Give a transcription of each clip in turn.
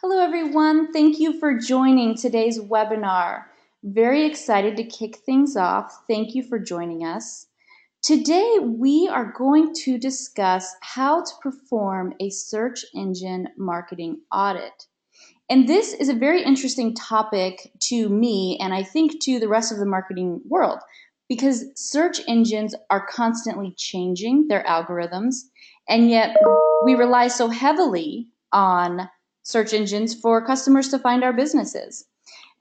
Hello everyone, thank you for joining today's webinar. Very excited to kick things off. Thank you for joining us. Today we are going to discuss how to perform a search engine marketing audit. And this is a very interesting topic to me and I think to the rest of the marketing world because search engines are constantly changing their algorithms, and yet we rely so heavily on search engines for customers to find our businesses.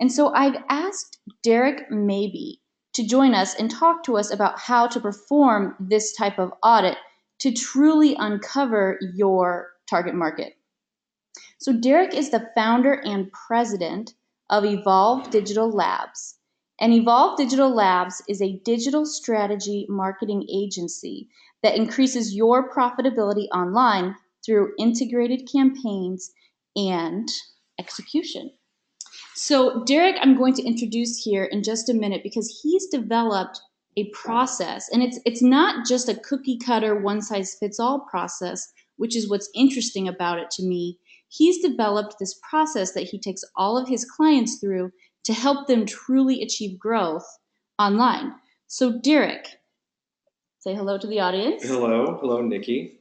And so I've asked Derek Mabie to join us and talk to us about how to perform this type of audit to truly uncover your target market. So Derek is the founder and president of Evolve Digital Labs. And Evolve Digital Labs is a digital strategy marketing agency that increases your profitability online through integrated campaigns and execution. So Derek, I'm going to introduce here in just a minute because he's developed a process, and it's not just a cookie cutter one size fits all process, which is what's interesting about it to me. He's developed this process that he takes all of his clients through to help them truly achieve growth online. So Derek, say hello to the audience. Hello, Nikki.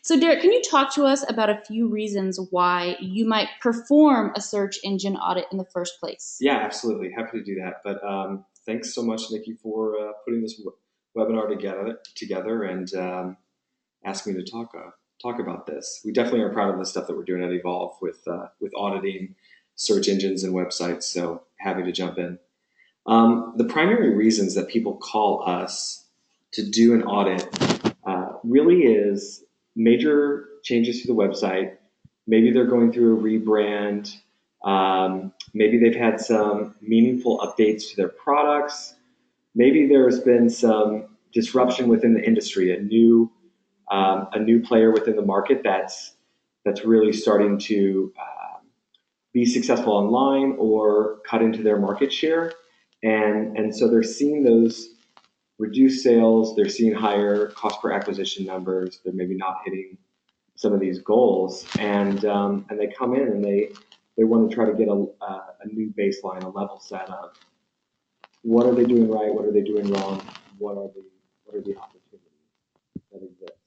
So Derek, can you talk to us about a few reasons why you might perform a search engine audit in the first place? Yeah, absolutely. Happy to do that. But thanks so much, Nikki, for putting this webinar together and asking me to talk about this. We definitely are proud of the stuff that we're doing at Evolve with auditing search engines and websites. So happy to jump in. The primary reasons that people call us to do an audit really is major changes to the website. Maybe they're going through a rebrand. Maybe they've had some meaningful updates to their products. Maybe there's been some disruption within the industry, a new player within the market that's really starting to be successful online or cut into their market share. And so they're seeing those reduced sales, they're seeing higher cost per acquisition numbers, they're maybe not hitting some of these goals, and they come in and they want to try to get a new baseline, a level set of what are they doing right, what are they doing wrong, what are the opportunities that exist.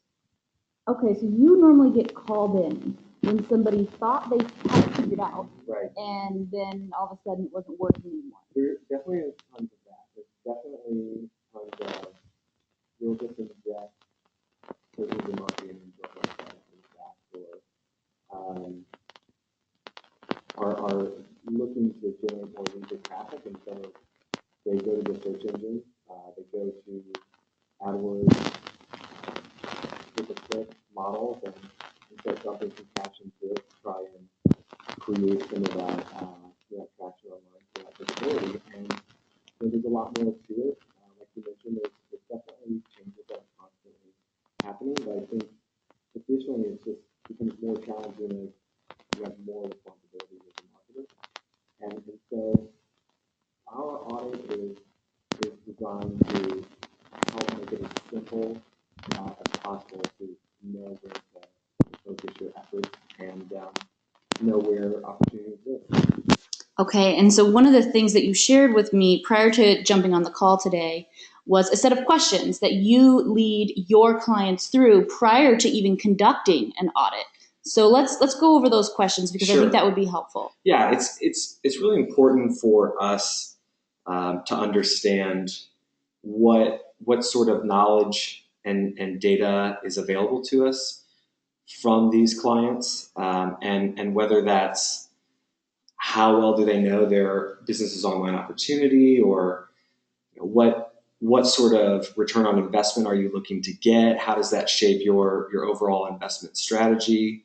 Okay, so you normally get called in when somebody thought they had it figured out, right? And then all of a sudden it wasn't working anymore. There definitely is tons of that. There's definitely tons of real different depth search engine marketing and job websites or are looking to generate more lead traffic, and so they go to the search engine, they go to AdWords with a click models and start dumping some cash into it to try and create some of that traction online for that visibility. And so there's a lot more to it. Like you mentioned, there's definitely changes that are constantly happening, but I think additionally it just becomes more challenging as you have more responsibility as a marketer. And so our audit is designed to help make it as simple as possible to know where to focus your efforts and know where opportunity exists. Okay, and so one of the things that you shared with me prior to jumping on the call today was a set of questions that you lead your clients through prior to even conducting an audit. So let's go over those questions because Sure. I think that would be helpful. Yeah, it's really important for us to understand what sort of knowledge and data is available to us from these clients, and whether that's how well do they know their business's online opportunity, or what sort of return on investment are you looking to get? How does that shape your overall investment strategy?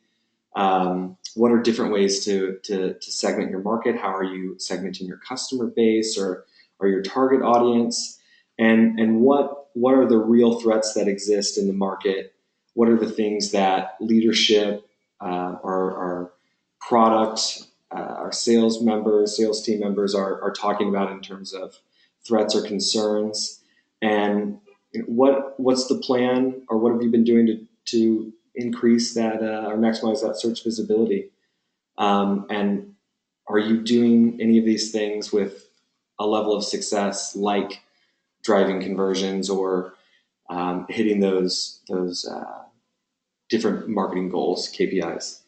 What are different ways to segment your market? How are you segmenting your customer base or your target audience? And what are the real threats that exist in the market? What are the things that leadership, our product, our sales team members are talking about in terms of threats or concerns? And what's the plan, or what have you been doing to increase that or maximize that search visibility? And are you doing any of these things with a level of success, like driving conversions or hitting those different marketing goals, KPIs?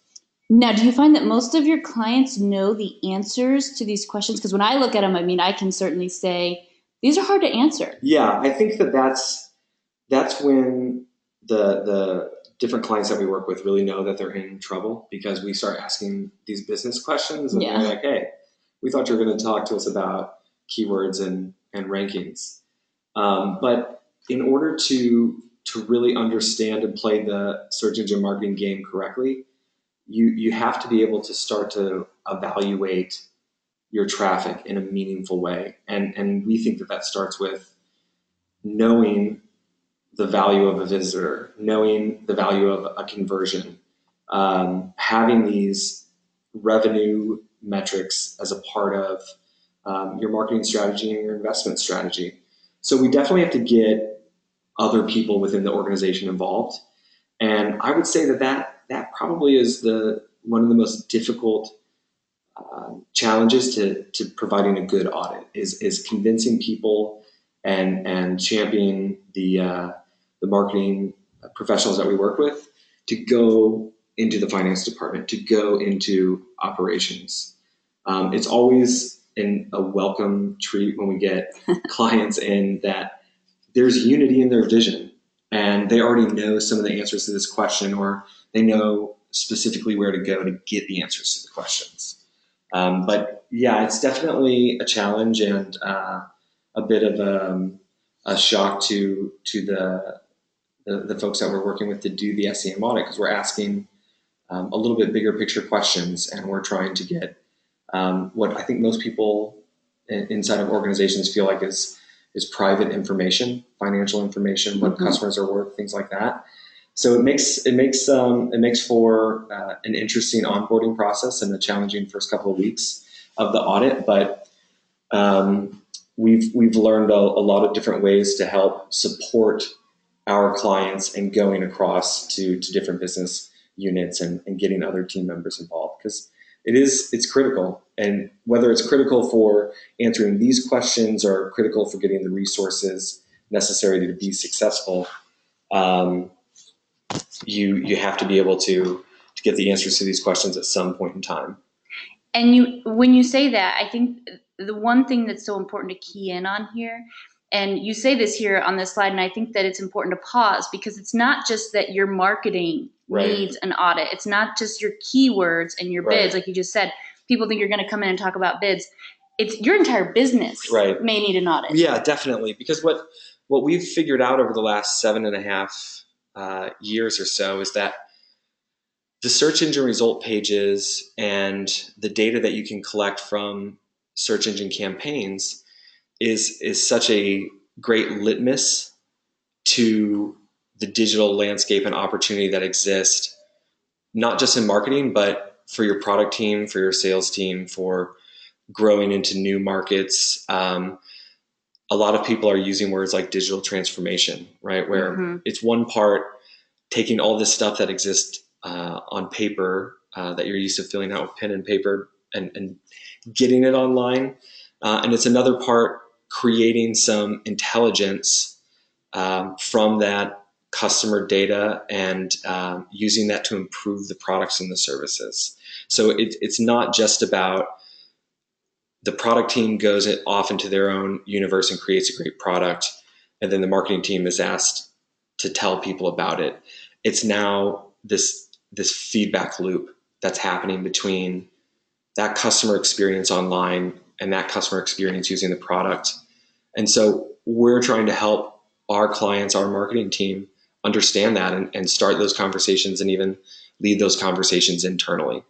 Now, do you find that most of your clients know the answers to these questions? Because when I look at them, I mean, I can certainly say these are hard to answer. Yeah, I think that's when the different clients that we work with really know that they're in trouble, because we start asking these business questions and they're like, hey, we thought you were going to talk to us about keywords and rankings. But in order to really understand and play the search engine marketing game correctly, you have to be able to start to evaluate your traffic in a meaningful way. And we think that starts with knowing the value of a visitor, knowing the value of a conversion, having these revenue metrics as a part of your marketing strategy and your investment strategy. So we definitely have to get other people within the organization involved. And I would say that probably is one of the most difficult challenges to providing a good audit is convincing people and championing the marketing professionals that we work with to go into the finance department, to go into operations. It's always a welcome treat when we get clients in that there's unity in their vision and they already know some of the answers to this question, or they know specifically where to go to get the answers to the questions. But yeah, it's definitely a challenge and a bit of a shock to the folks that we're working with to do the SEM audit, because we're asking a little bit bigger picture questions, and we're trying to get what I think most people inside of organizations feel like is private information, financial information, what customers are worth, things like that. So it makes for an interesting onboarding process and a challenging first couple of weeks of the audit. But we've learned a lot of different ways to help support our clients and going across to different business units and getting other team members involved, because it's critical. And whether it's critical for answering these questions or critical for getting the resources necessary to be successful, you have to be able to get the answers to these questions at some point in time. And when you say that, I think the one thing that's so important to key in on here, and you say this here on this slide, and I think that it's important to pause, because it's not just that your marketing needs an audit. It's not just your keywords and your bids, like you just said. People think you're going to come in and talk about bids. It's your entire business may need an audit. Yeah, definitely. Because what we've figured out over the last 7.5 years or so is that the search engine result pages and the data that you can collect from search engine campaigns is such a great litmus to the digital landscape and opportunity that exists, not just in marketing, but for your product team, for your sales team, for growing into new markets. A lot of people are using words like digital transformation, right? Where it's one part taking all this stuff that exists on paper that you're used to filling out with pen and paper and getting it online. And it's another part creating some intelligence from that customer data and using that to improve the products and the services. So it's not just about the product team goes off into their own universe and creates a great product, and then the marketing team is asked to tell people about it. It's now this feedback loop that's happening between that customer experience online and that customer experience using the product. And so we're trying to help our clients, our marketing team, understand that and start those conversations and even lead those conversations internally.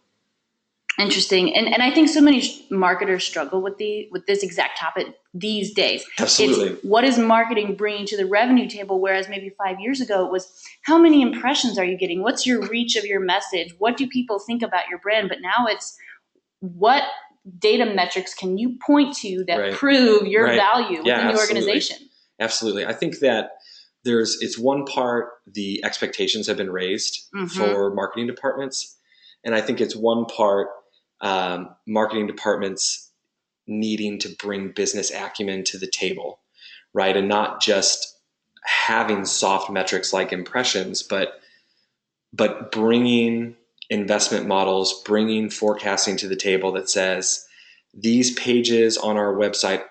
Interesting. And I think so many marketers struggle with this exact topic these days. Absolutely. It's what is marketing bringing to the revenue table, whereas maybe 5 years ago it was how many impressions are you getting? What's your reach of your message? What do people think about your brand? But now it's what data metrics can you point to that prove your value within the organization? Absolutely. I think that it's one part the expectations have been raised for marketing departments. And I think it's one part marketing departments needing to bring business acumen to the table, right? And not just having soft metrics like impressions, but bringing investment models, bringing forecasting to the table that says these pages on our website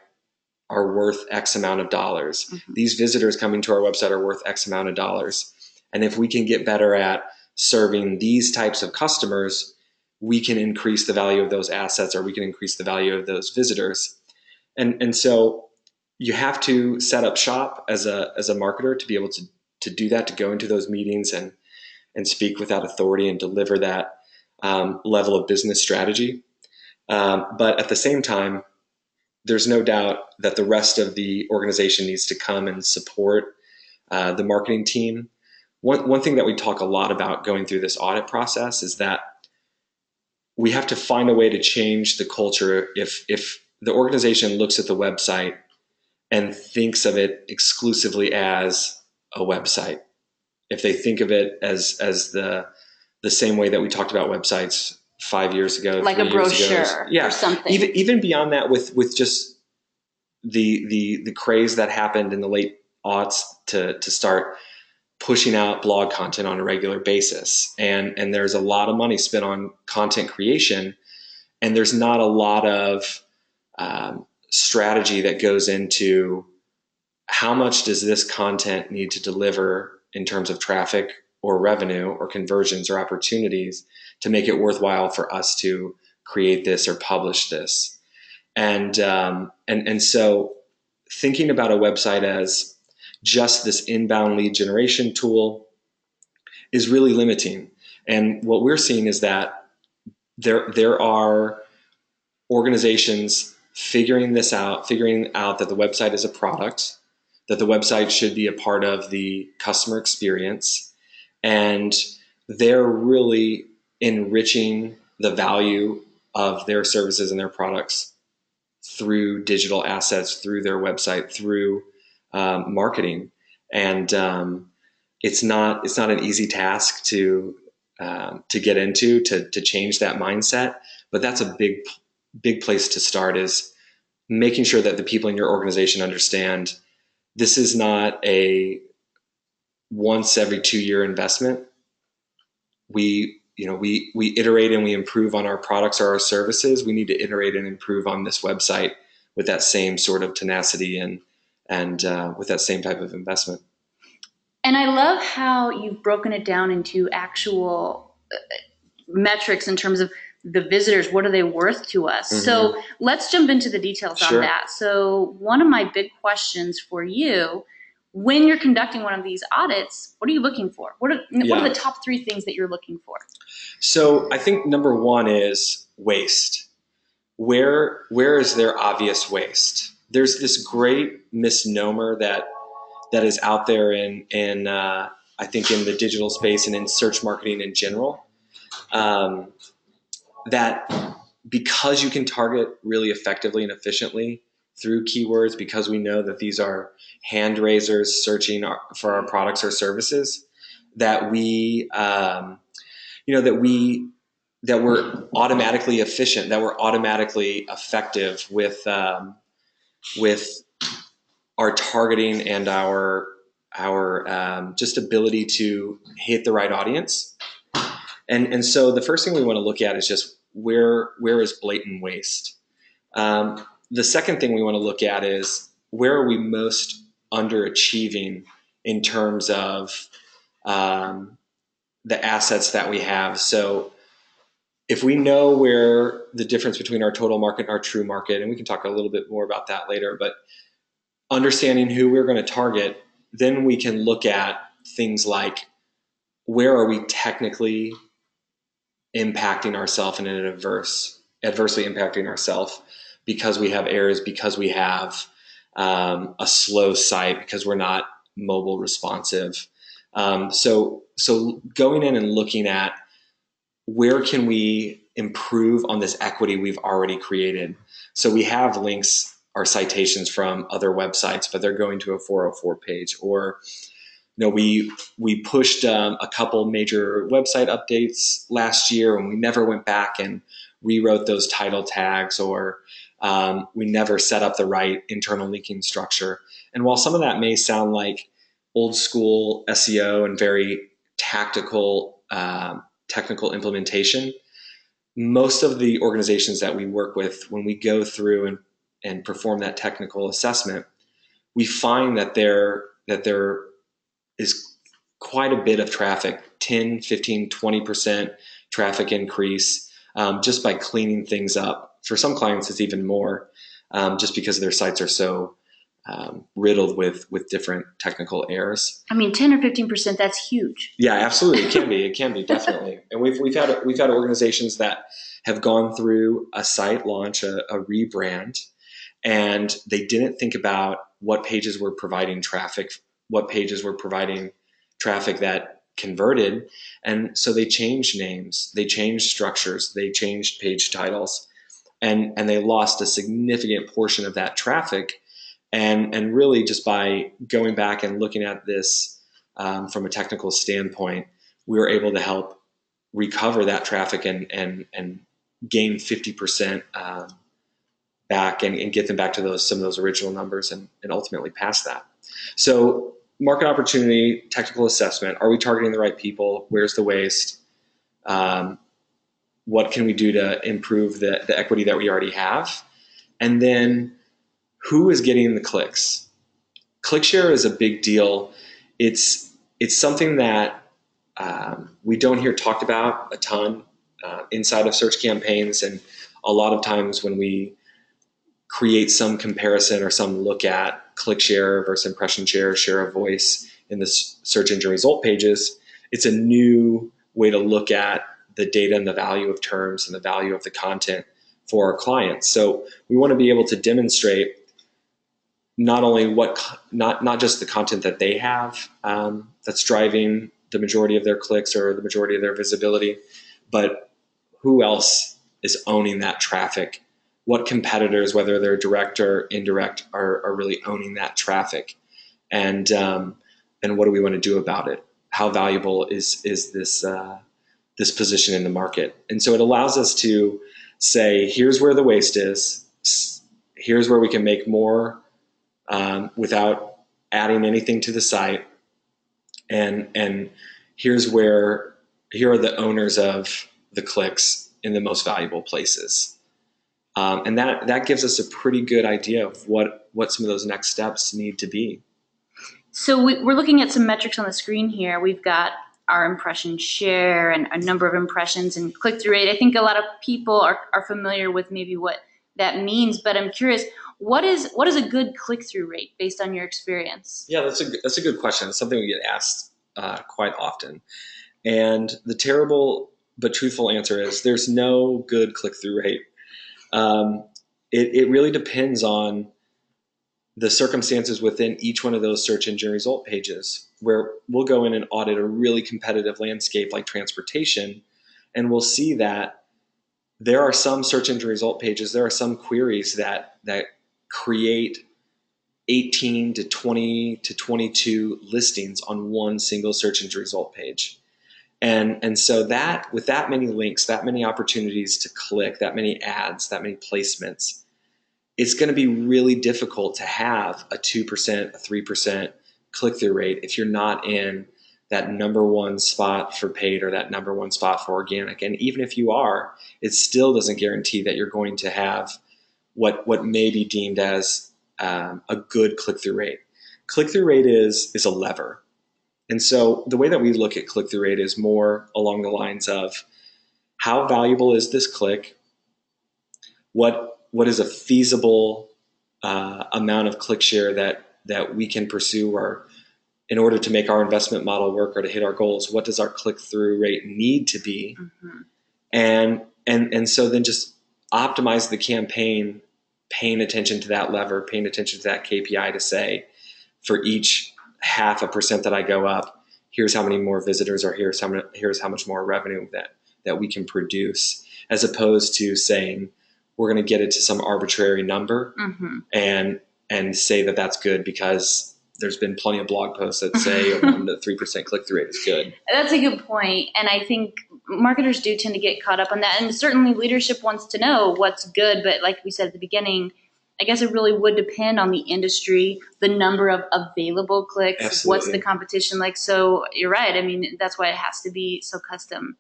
are worth X amount of dollars. Mm-hmm. These visitors coming to our website are worth X amount of dollars. And if we can get better at serving these types of customers, we can increase the value of those assets, or we can increase the value of those visitors. And so you have to set up shop as a marketer to be able to do that, to go into those meetings and speak with that authority and deliver that level of business strategy. But at the same time, there's no doubt that the rest of the organization needs to come and support the marketing team. One thing that we talk a lot about going through this audit process is that we have to find a way to change the culture. If the organization looks at the website and thinks of it exclusively as a website, if they think of it as the same way that we talked about websites 5 years ago, like a brochure, or something. Even beyond that, with just the craze that happened in the late aughts to start pushing out blog content on a regular basis, and there's a lot of money spent on content creation, and there's not a lot of strategy that goes into how much does this content need to deliver in terms of traffic or revenue or conversions or opportunities to make it worthwhile for us to create this or publish this. And so thinking about a website as just this inbound lead generation tool is really limiting. And what we're seeing is that there are organizations figuring out that the website is a product, that the website should be a part of the customer experience, and they're really enriching the value of their services and their products through digital assets, through their website, through marketing. And it's not an easy task to get into, to change that mindset. But that's a big place to start, is making sure that the people in your organization understand this is not a once every 2 year investment. We iterate and we improve on our products or our services. We need to iterate and improve on this website with that same sort of tenacity and with that same type of investment. And I love how you've broken it down into actual metrics in terms of the visitors. What are they worth to us? Mm-hmm. So let's jump into the details on that. So one of my big questions for you, when you're conducting one of these audits, what are you looking for? What are the top 3 things that you're looking for? So I think number 1 is waste. Where is there obvious waste? There's this great misnomer that is out there in I think in the digital space and in search marketing in general, that because you can target really effectively and efficiently through keywords, because we know that these are hand raisers searching for our products or services, that we're automatically efficient, that we're automatically effective with our targeting and our just ability to hit the right audience. And so the first thing we want to look at is just where is blatant waste. The second thing we want to look at is where are we most underachieving in terms of the assets that we have. So if we know where the difference between our total market and our true market, and we can talk a little bit more about that later, but understanding who we're going to target, then we can look at things like where are we technically impacting ourselves and adversely impacting ourselves because we have errors, because we have a slow site, because we're not mobile responsive. So going in and looking at where can we improve on this equity we've already created. So we have links or citations from other websites, but they're going to a 404 page, or we pushed a couple major website updates last year and we never went back and rewrote those title tags, or we never set up the right internal linking structure. And while some of that may sound like old school SEO and very tactical, technical implementation, most of the organizations that we work with, when we go through and perform that technical assessment, we find that there is quite a bit of traffic, 10, 15, 20% traffic increase, just by cleaning things up. For some clients, it's even more, just because their sites are so riddled with different technical errors. I mean, 10 or 15%, that's huge. Yeah, absolutely. It can be definitely. And we've had organizations that have gone through a site launch, a rebrand, and they didn't think about what pages were providing traffic, what pages were providing traffic that converted. And so they changed names, they changed structures, they changed page titles, and they lost a significant portion of that traffic. And really, just by going back and looking at this from a technical standpoint, we were able to help recover that traffic and gain 50% back and get them back to some of those original numbers and ultimately past that. So market opportunity, technical assessment. Are we targeting the right people? Where's the waste? What can we do to improve the equity that we already have? And then who is getting the clicks? ClickShare is a big deal. It's something that we don't hear talked about a ton inside of search campaigns. And a lot of times when we create some comparison or some look at click share versus impression share, share of voice in the search engine result pages, it's a new way to look at the data and the value of terms and the value of the content for our clients. So we want to be able to demonstrate not only not just the content that they have that's driving the majority of their clicks or the majority of their visibility, but who else is owning that traffic. What competitors, whether they're direct or indirect, are really owning that traffic, and what do we want to do about it? How valuable is this position in the market? And so it allows us to say, here's where the waste is. Here's where we can make more without adding anything to the site, and here are the owners of the clicks in the most valuable places. And that gives us a pretty good idea of what some of those next steps need to be. So we're looking at some metrics on the screen here. We've got our impression share and a number of impressions and click-through rate. I think a lot of people are familiar with maybe what that means, but I'm curious, what is a good click-through rate based on your experience? Yeah, that's a good question. It's something we get asked quite often. And the terrible but truthful answer is there's no good click-through rate. It really depends on the circumstances within each one of those search engine result pages, where we'll go in and audit a really competitive landscape like transportation, and we'll see that there are some search engine result pages, there are some queries that create 18 to 20 to 22 listings on one single search engine result page. And so that with that many links, that many opportunities to click, that many ads, that many placements, it's going to be really difficult to have a 2%, a 3% click-through rate if you're not in that number one spot for paid or that number one spot for organic. And even if you are, it still doesn't guarantee that you're going to have what may be deemed as a good click-through rate. Click-through rate is a lever. And so the way that we look at click-through rate is more along the lines of how valuable is this click? What is a feasible amount of click share that we can pursue, or in order to make our investment model work or to hit our goals, what does our click-through rate need to be? Mm-hmm. And so then just optimize the campaign, paying attention to that lever, paying attention to that KPI to say, for each 0.5% that I go up, here's how many more visitors, or here's how much more revenue that we can produce, as opposed to saying we're going to get it to some arbitrary number, mm-hmm. and say that that's good because there's been plenty of blog posts that say a 1 to 3% click-through rate is good. That's a good point. And I think marketers do tend to get caught up on that. And certainly leadership wants to know what's good. But like we said at the beginning, I guess it really would depend on the industry, the number of available clicks, Absolutely. what's the competition like. So you're right. I mean, that's why it has to be so custom.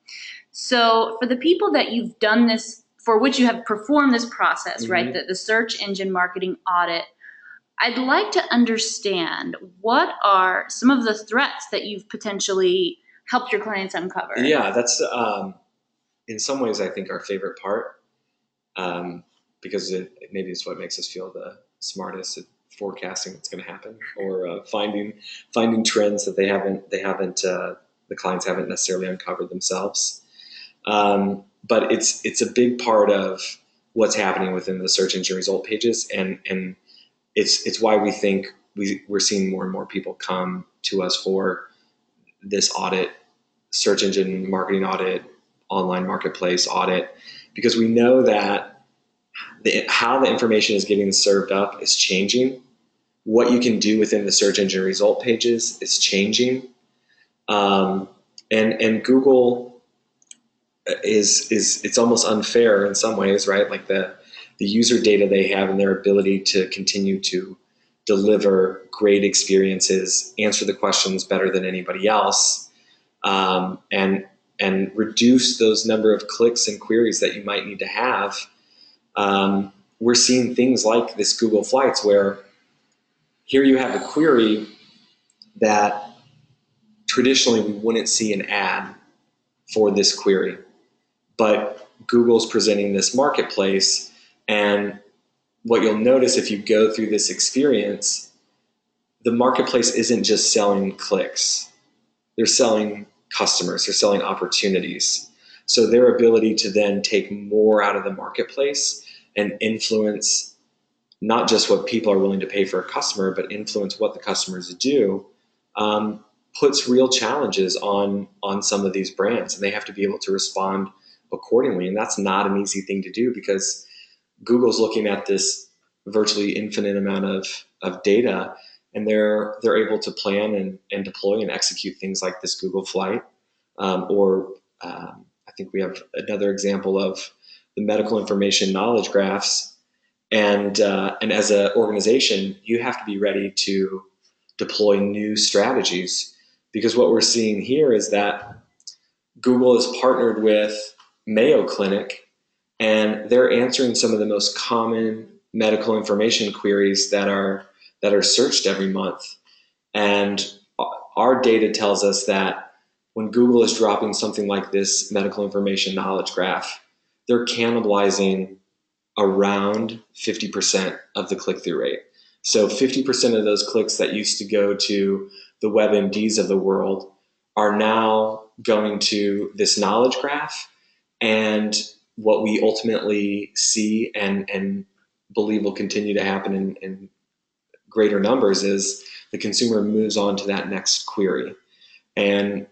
So for the people that you've done this, for which you have performed this process, right, the search engine marketing audit, I'd like to understand what are some of the threats that you've potentially helped your clients uncover. Yeah, that's in some ways I think our favorite part, because maybe it's what makes us feel the smartest at forecasting what's going to happen, or finding trends that the clients haven't necessarily uncovered themselves. But it's a big part of what's happening within the search engine result pages, and it's why we think we're seeing more and more people come to us for this audit, search engine marketing audit, online marketplace audit, because we know that how the information is getting served up is changing. What you can do within the search engine result pages is changing, and Google is it's almost unfair in some ways, right? Like the user data they have and their ability to continue to deliver great experiences, answer the questions better than anybody else, and reduce those number of clicks and queries that you might need to have. We're seeing things like this Google Flights, where here you have a query that traditionally we wouldn't see an ad for this query, but Google's presenting this marketplace, and what you'll notice if you go through this experience, the marketplace isn't just selling clicks. They're selling customers, they're selling opportunities. So their ability to then take more out of the marketplace and influence not just what people are willing to pay for a customer, but influence what the customers do, puts real challenges on some of these brands, and they have to be able to respond accordingly. And that's not an easy thing to do, because Google's looking at this virtually infinite amount of data, and they're able to plan and deploy and execute things like this Google Flight, or I think we have another example of the medical information knowledge graphs. And as an organization, you have to be ready to deploy new strategies, because what we're seeing here is that Google has partnered with Mayo Clinic, and they're answering some of the most common medical information queries that are searched every month. And our data tells us that when Google is dropping something like this medical information knowledge graph, they're cannibalizing around 50% of the click-through rate. So 50% of those clicks that used to go to the WebMDs of the world are now going to this knowledge graph. And what we ultimately see and believe will continue to happen in greater numbers is the consumer moves on to that next query. And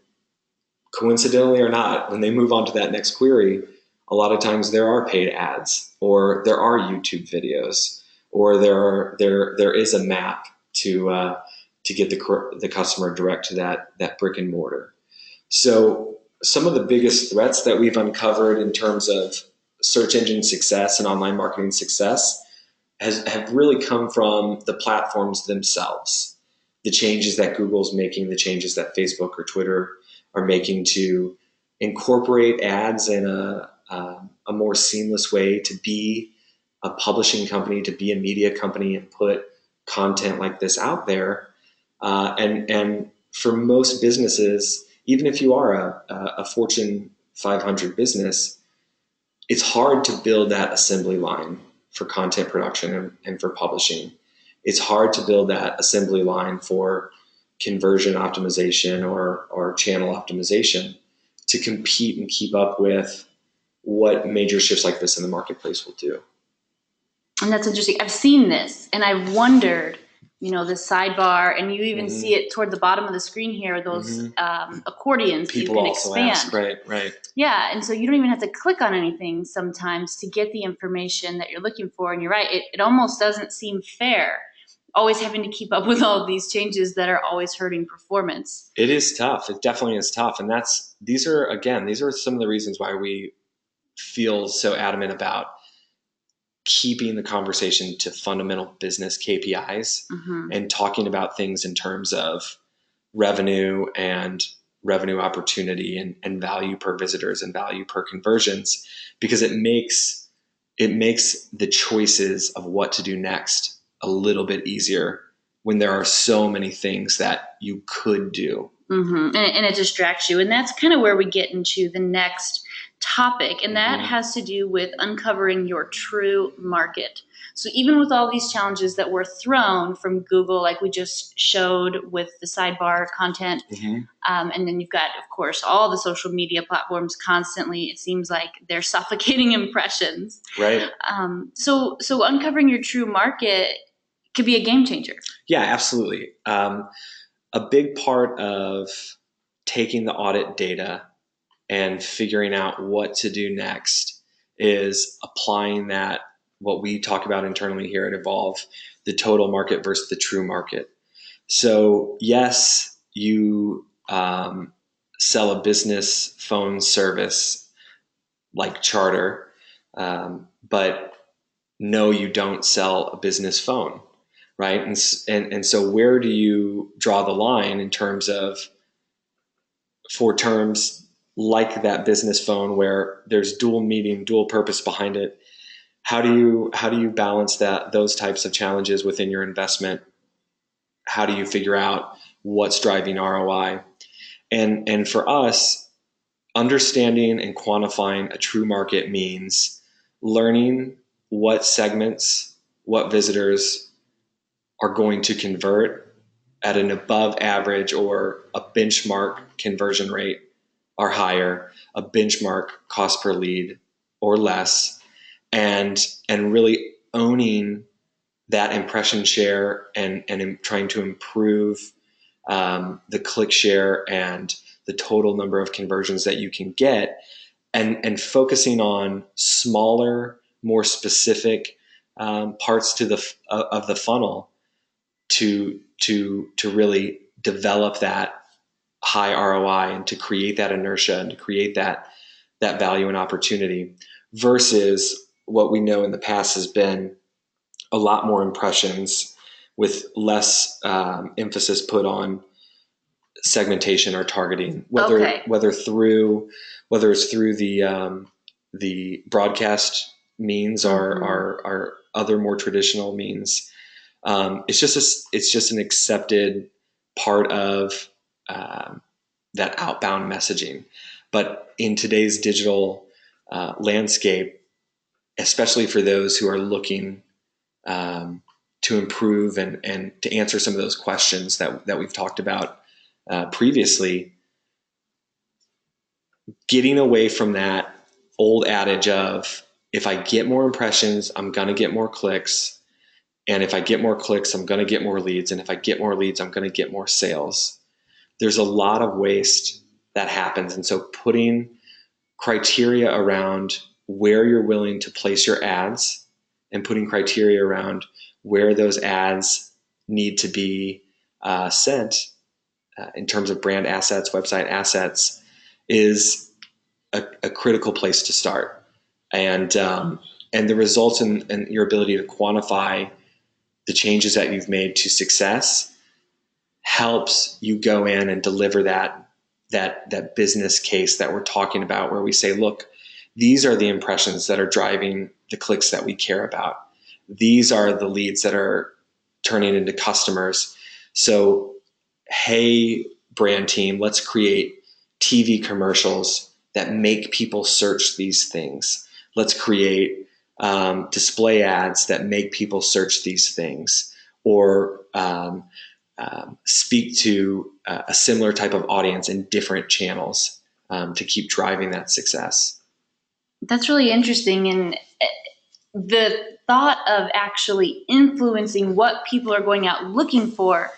coincidentally or not, when they move on to that next query, a lot of times there are paid ads, or there are YouTube videos, or there is a map to get the customer direct to that brick and mortar. So some of the biggest threats that we've uncovered in terms of search engine success and online marketing success have really come from the platforms themselves. The changes that Google's making, the changes that Facebook or Twitter are making to incorporate ads in a more seamless way, to be a publishing company, to be a media company, and put content like this out there. And for most businesses, even if you are a Fortune 500 business, it's hard to build that assembly line for content production and for publishing. It's hard to build that assembly line for conversion optimization or channel optimization to compete and keep up with what major shifts like this in the marketplace will do. And that's interesting. I've seen this, and I've wondered, the sidebar, and you even see it toward the bottom of the screen here, those accordions People you can also expand. ask, right. Yeah, and so you don't even have to click on anything sometimes to get the information that you're looking for. And you're right, it almost doesn't seem fair. always having to keep up with all of these changes that are always hurting performance. It is tough. It definitely is tough. And these are some of the reasons why we feel so adamant about keeping the conversation to fundamental business KPIs and talking about things in terms of revenue and revenue opportunity and value per visitors and value per conversions, because it makes the choices of what to do next a little bit easier when there are so many things that you could do. And it distracts you. And that's kind of where we get into the next topic. And that has to do with uncovering your true market. So even with all these challenges that were thrown from Google, like we just showed with the sidebar content, and then you've got, of course, all the social media platforms constantly, it seems like they're suffocating impressions. Right. So uncovering your true market could be a game changer. Yeah, absolutely. A big part of taking the audit data and figuring out what to do next is applying that, what we talk about internally here at Evolve, the total market versus the true market. So yes, you sell a business phone service like Charter, but no, you don't sell a business phone, right? And so where do you draw the line in terms of, for terms like that business phone where there's dual meaning, dual purpose behind it? How do you balance those types of challenges within your investment? How do you figure out what's driving ROI? And for us, understanding and quantifying a true market means learning what segments, what visitors are going to convert at an above average or a benchmark conversion rate or higher, a benchmark cost per lead or less, and really owning that impression share and trying to improve the click share and the total number of conversions that you can get, and focusing on smaller, more specific parts of the funnel to really develop that high ROI and to create that inertia and to create that value and opportunity, versus what we know in the past has been a lot more impressions with less emphasis put on segmentation or targeting, whether it's through the broadcast means or other more traditional means. It's just an accepted part of that outbound messaging. But in today's digital landscape, especially for those who are looking to improve and to answer some of those questions that we've talked about previously, getting away from that old adage of, if I get more impressions, I'm going to get more clicks. And if I get more clicks, I'm going to get more leads. And if I get more leads, I'm going to get more sales. There's a lot of waste that happens. And so putting criteria around where you're willing to place your ads and putting criteria around where those ads need to be sent in terms of brand assets, website assets, is a critical place to start. And the results and your ability to quantify the changes that you've made to success helps you go in and deliver that business case that we're talking about, where we say, look, these are the impressions that are driving the clicks that we care about. These are the leads that are turning into customers. So, hey, brand team, let's create TV commercials that make people search these things. Let's create display ads that make people search these things, or speak to a similar type of audience in different channels to keep driving that success. That's really interesting. And the thought of actually influencing what people are going out looking for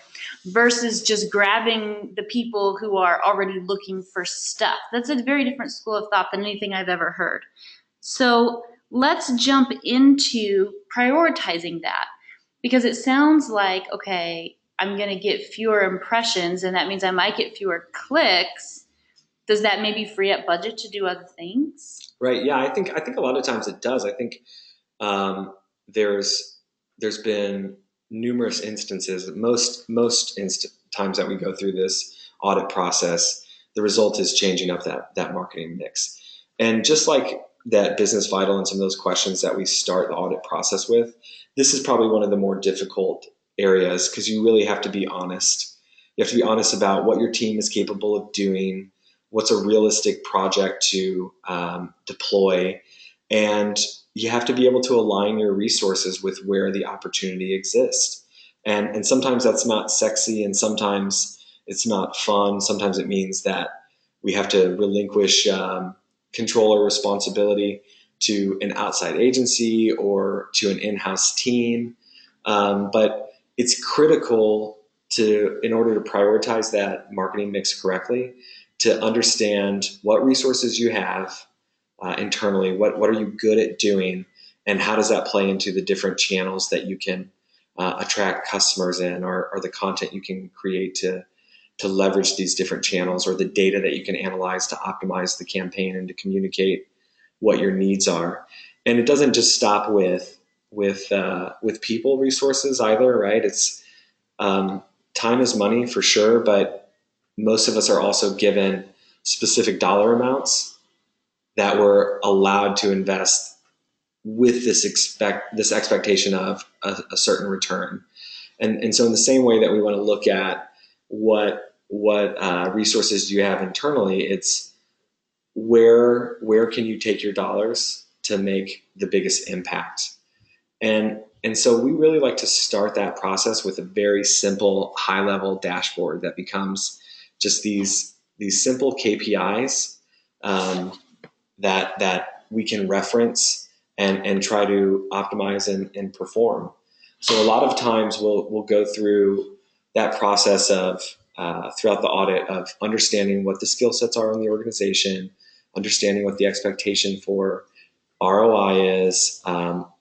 versus just grabbing the people who are already looking for stuff. That's a very different school of thought than anything I've ever heard. So let's jump into prioritizing that. Because it sounds like, okay, I'm going to get fewer impressions, and that means I might get fewer clicks. Does that maybe free up budget to do other things? Right. Yeah. I think a lot of times it does. I think um, there's been numerous instances. Most times that we go through this audit process, the result is changing up that marketing mix. And just like that business vital and some of those questions that we start the audit process with, this is probably one of the more difficult areas because you really have to be honest. You have to be honest about what your team is capable of doing, what's a realistic project to deploy, and you have to be able to align your resources with where the opportunity exists. And sometimes that's not sexy, and sometimes it's not fun. Sometimes it means that we have to relinquish control or responsibility to an outside agency or to an in-house team. But it's critical in order to prioritize that marketing mix correctly, to understand what resources you have internally, what are you good at doing, and how does that play into the different channels that you can attract customers in, or the content you can create to leverage these different channels, or the data that you can analyze to optimize the campaign and to communicate what your needs are. And it doesn't just stop with people resources either, right? It's time is money for sure, but most of us are also given specific dollar amounts that we're allowed to invest with this expectation of a certain return. And so in the same way that we want to look at what resources do you have internally, it's where can you take your dollars to make the biggest impact. And so we really like to start that process with a very simple high level dashboard that becomes just these simple KPIs that we can reference and try to optimize and perform. So a lot of times we'll go through that process of throughout the audit of understanding what the skill sets are in the organization, understanding what the expectation for ROI is,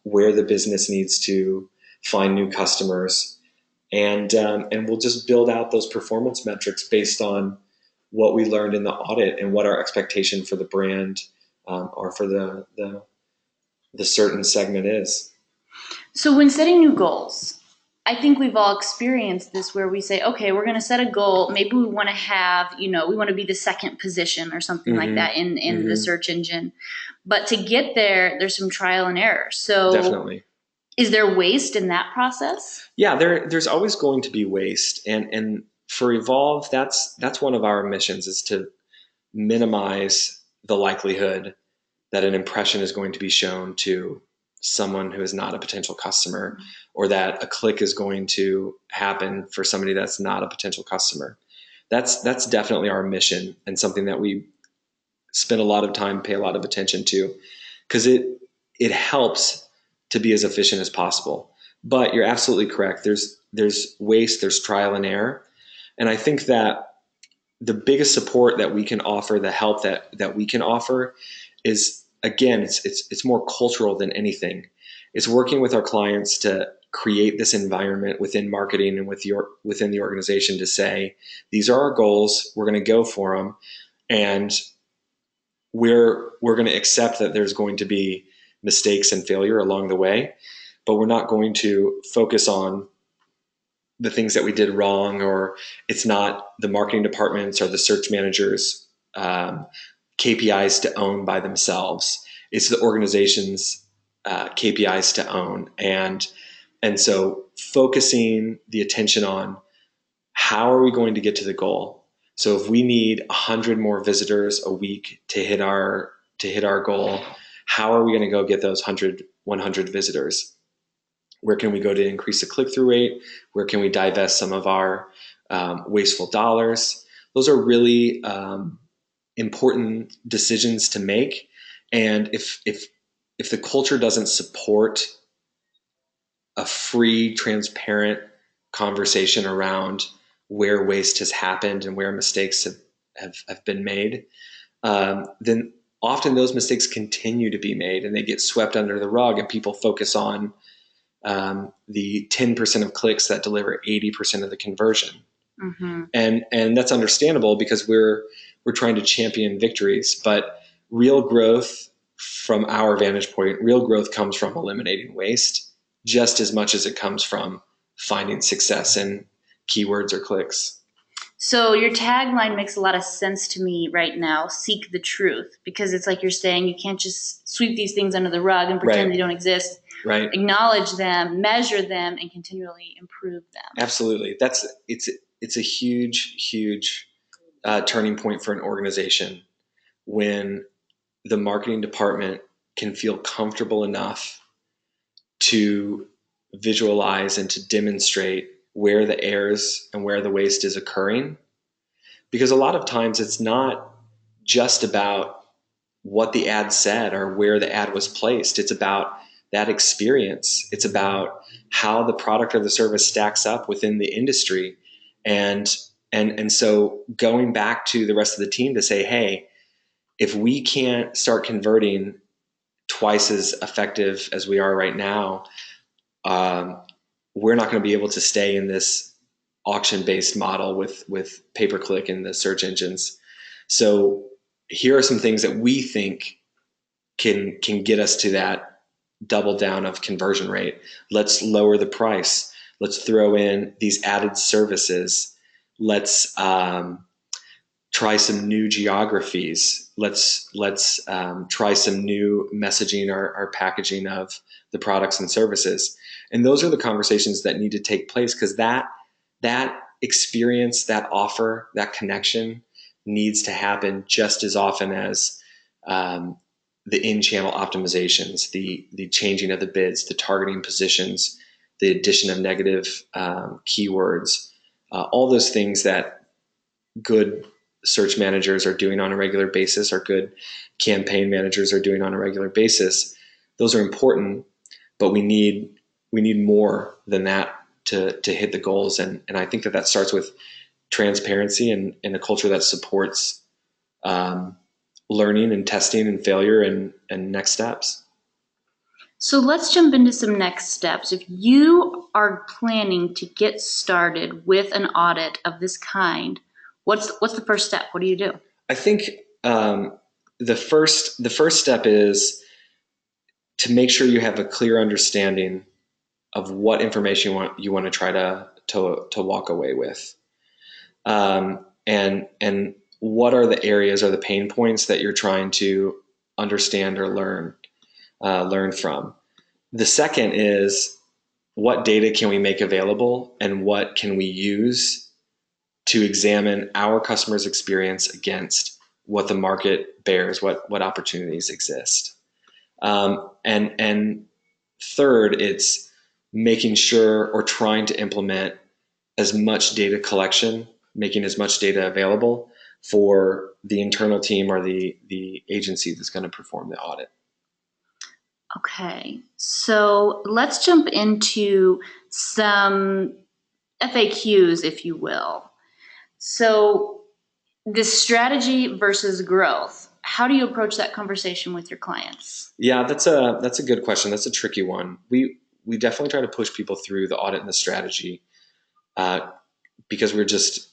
where the business needs to find new customers, and we'll just build out those performance metrics based on what we learned in the audit and what our expectation for the brand or for the certain segment is. So when setting new goals, I think we've all experienced this where we say, okay, we're going to set a goal. Maybe we want to have, we want to be the second position or something like that in the search engine. But to get there, there's some trial and error. So Definitely. Is there waste in that process? Yeah, there's always going to be waste. And for Evolve, that's one of our missions, is to minimize the likelihood that an impression is going to be shown to someone who is not a potential customer, or that a click is going to happen for somebody that's not a potential customer. That's definitely our mission, and something that we spend a lot of time, pay a lot of attention to, because it helps to be as efficient as possible. But you're absolutely correct. There's waste, there's trial and error. And I think that the biggest support that we can offer, the help that we can offer, is, again, it's more cultural than anything. It's working with our clients to create this environment within marketing and within the organization to say, these are our goals, we're going to go for them, and we're going to accept that there's going to be mistakes and failure along the way, but we're not going to focus on the things that we did wrong, or it's not the marketing departments or the search managers KPIs to own by themselves. It's the organization's KPIs to own. And so focusing the attention on how are we going to get to the goal. So if we need 100 more visitors a week to hit our goal, how are we going to go get those 100 visitors? Where can we go to increase the click-through rate? Where can we divest some of our wasteful dollars? Those are really important decisions to make. And if the culture doesn't support a free, transparent conversation around where waste has happened and where mistakes have been made, then often those mistakes continue to be made and they get swept under the rug, and people focus on the 10% of clicks that deliver 80% of the conversion. Mm-hmm. And that's understandable because we're trying to champion victories, but real growth from our vantage point, real growth comes from eliminating waste just as much as it comes from finding success in keywords or clicks. So your tagline makes a lot of sense to me right now, seek the truth, because it's like you're saying you can't just sweep these things under the rug and pretend they don't exist. Right. Acknowledge them, measure them, and continually improve them. Absolutely. It's a huge turning point for an organization when the marketing department can feel comfortable enough to visualize and to demonstrate where the errors and where the waste is occurring. Because a lot of times it's not just about what the ad said or where the ad was placed. It's about that experience. It's about how the product or the service stacks up within the industry. And so going back to the rest of the team to say, hey, if we can't start converting twice as effective as we are right now, we're not going to be able to stay in this auction-based model with pay-per-click in the search engines. So here are some things that we think can get us to that double down of conversion rate. Let's lower the price. Let's throw in these added services. Let's try some new geographies. Let's try some new messaging or packaging of the products and services. And those are the conversations that need to take place, because that experience, that offer, that connection needs to happen just as often as the in-channel optimizations, the changing of the bids, the targeting positions, the addition of negative keywords, all those things that good search managers are doing on a regular basis, or good campaign managers are doing on a regular basis. Those are important, but we need more than that to hit the goals. And I think that starts with transparency and a culture that supports learning and testing and failure and next steps. So let's jump into some next steps. If you are planning to get started with an audit of this kind, what's the first step? What do you do? I think the first step is to make sure you have a clear understanding of what information you want to try to walk away with, and what are the areas or the pain points that you're trying to understand or learn from. The second is, what data can we make available and what can we use to examine our customers' experience against what the market bears, what opportunities exist. And third, it's making sure or trying to implement as much data collection, making as much data available for the internal team or the agency that's going to perform the audit. Okay, so let's jump into some FAQs, if you will. So this strategy versus growth, how do you approach that conversation with your clients? Yeah, that's a good question. That's a tricky one. We definitely try to push people through the audit and the strategy because we're just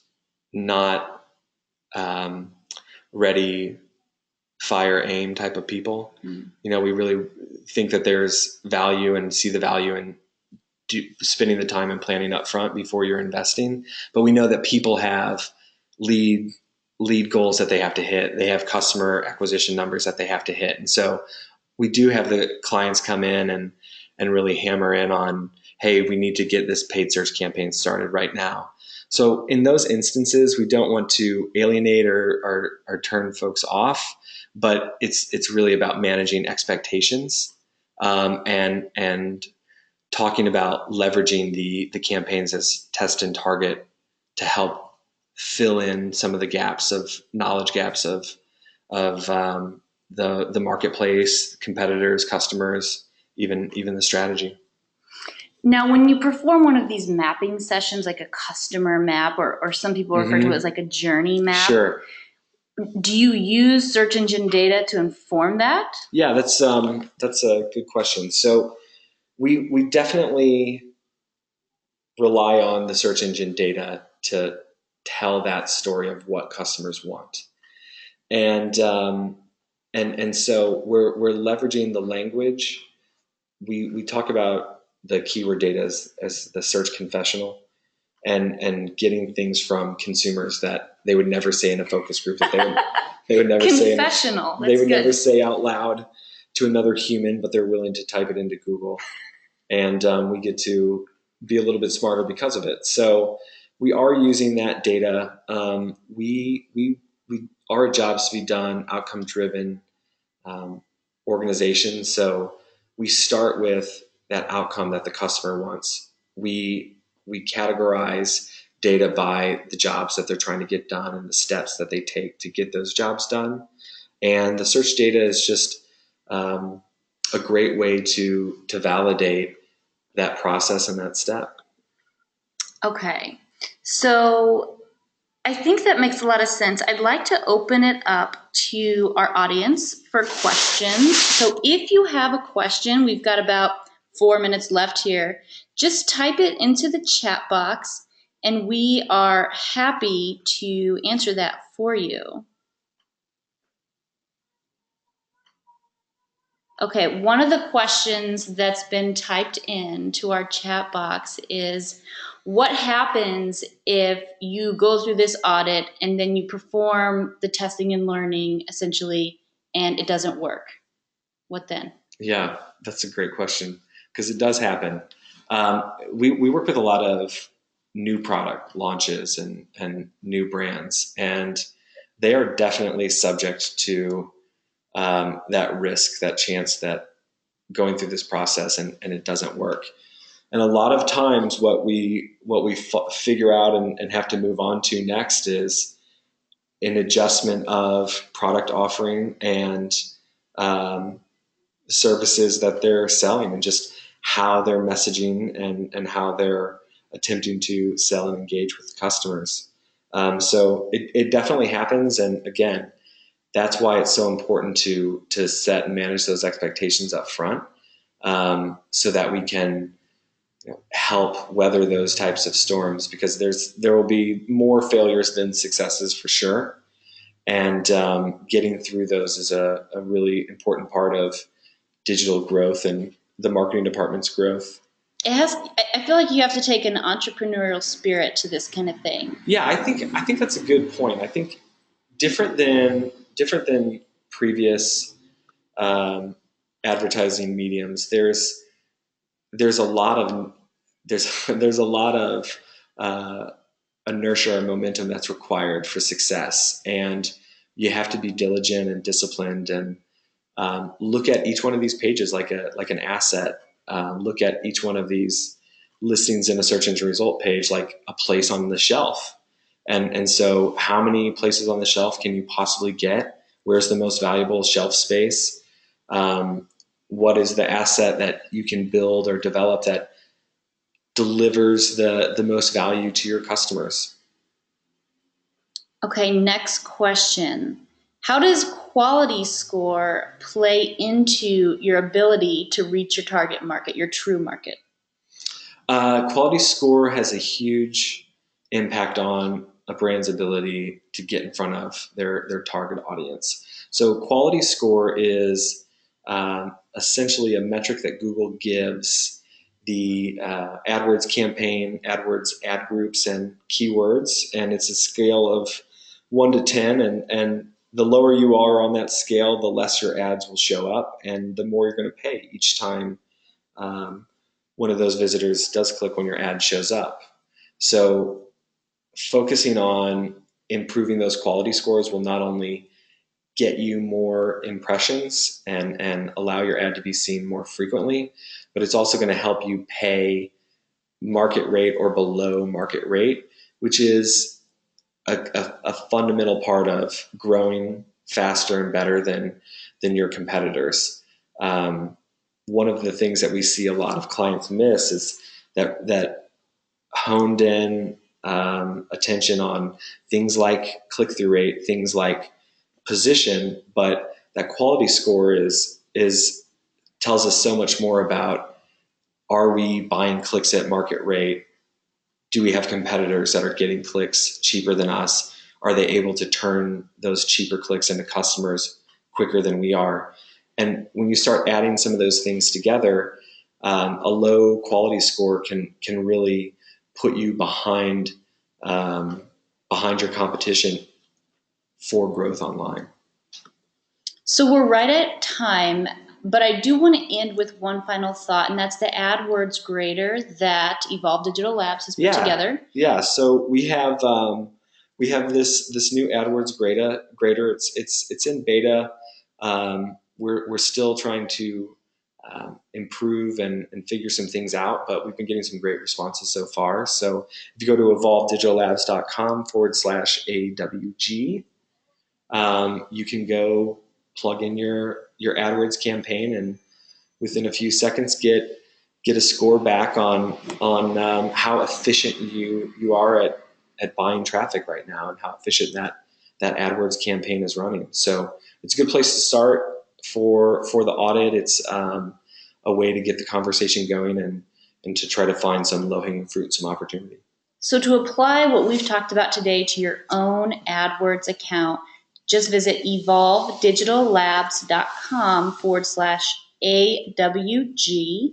not ready, fire, aim type of people. Mm. You know, we really think that there's value and see the value in spending the time and planning up front before you're investing. But we know that people have lead goals that they have to hit. They have customer acquisition numbers that they have to hit. And so we do have the clients come in and really hammer in on, hey, we need to get this paid search campaign started right now. So in those instances, we don't want to alienate or turn folks off, but it's really about managing expectations and talking about leveraging the campaigns as test and target to help fill in some of the gaps of knowledge gaps of the marketplace, competitors, customers, even the strategy. Now, when you perform one of these mapping sessions, like a customer map, or some people refer to it as like a journey map, sure. Do you use search engine data to inform that? Yeah, that's a good question. So we definitely rely on the search engine data to tell that story of what customers want. And so we're leveraging the language. We talk about the keyword data as the search confessional, and getting things from consumers that they would never say in a focus group, that they would never say confessional. They would never say out loud to another human, but they're willing to type it into Google, and we get to be a little bit smarter because of it. So we are using that data. We are a jobs to be done, outcome driven organization. So we start with that outcome that the customer wants. We categorize data by the jobs that they're trying to get done and the steps that they take to get those jobs done. And the search data is just a great way to validate that process and that step. Okay, so I think that makes a lot of sense. I'd like to open it up to our audience for questions. So if you have a question, we've got about 4 minutes left here. Just type it into the chat box and we are happy to answer that for you. Okay, one of the questions that's been typed in to our chat box is, what happens if you go through this audit and then you perform the testing and learning essentially and it doesn't work? What then? Yeah, that's a great question, because it does happen. We work with a lot of new product launches and new brands, and they are definitely subject to that risk, that chance that going through this process and it doesn't work. And a lot of times what we figure out and have to move on to next is an adjustment of product offering and services that they're selling, and just how they're messaging and how they're attempting to sell and engage with customers. So it definitely happens. And again, that's why it's so important to set and manage those expectations up front, so that we can help weather those types of storms, because there will be more failures than successes for sure. And getting through those is a really important part of digital growth and the marketing department's growth. I feel like you have to take an entrepreneurial spirit to this kind of thing. Yeah, I think that's a good point. I think different than previous advertising mediums, there's a lot of inertia or momentum that's required for success, and you have to be diligent and disciplined, and look at each one of these pages like an asset. Look at each one of these listings in a search engine result page like a place on the shelf. And so how many places on the shelf can you possibly get? Where's the most valuable shelf space? What is the asset that you can build or develop that delivers the most value to your customers? Okay, next question. How does quality score play into your ability to reach your target market, your true market? Quality score has a huge impact on a brand's ability to get in front of their target audience. So quality score is essentially a metric that Google gives the AdWords campaign, AdWords ad groups, and keywords, and it's a scale of 1 to 10, and the lower you are on that scale, the less your ads will show up, and the more you're going to pay each time one of those visitors does click when your ad shows up. So focusing on improving those quality scores will not only get you more impressions and allow your ad to be seen more frequently, but it's also going to help you pay market rate or below market rate, which is a fundamental part of growing faster and better than your competitors. One of the things that we see a lot of clients miss is that honed in attention on things like click-through rate, things like position, but that quality score tells us so much more about are we buying clicks at market rate? Do we have competitors that are getting clicks cheaper than us? Are they able to turn those cheaper clicks into customers quicker than we are? And when you start adding some of those things together, a low quality score can really put you behind your competition for growth online. So we're right at time, but I do want to end with one final thought, and that's the AdWords grader that Evolve Digital Labs has put together. Yeah. So we have this new AdWords grader. It's in beta. We're still trying to improve and figure some things out, but we've been getting some great responses so far. So if you go to evolvedigitallabs.com/AWG, you can go plug in your AdWords campaign, and within a few seconds get a score back on how efficient you are at buying traffic right now, and how efficient that AdWords campaign is running. So it's a good place to start for the audit. It's a way to get the conversation going and to try to find some low-hanging fruit, some opportunity. So to apply what we've talked about today to your own AdWords account, just visit evolvedigitallabs.com/AWG,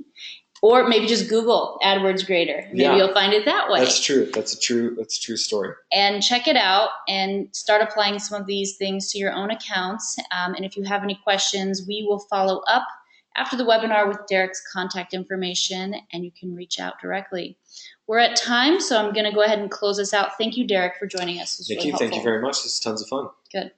or maybe just Google AdWords grader. Maybe you'll find it that way. That's true. That's a true story. And check it out and start applying some of these things to your own accounts. And if you have any questions, we will follow up after the webinar with Derek's contact information, and you can reach out directly. We're at time, so I'm going to go ahead and close this out. Thank you, Derek, for joining us. Thank you very much. This is tons of fun. Good.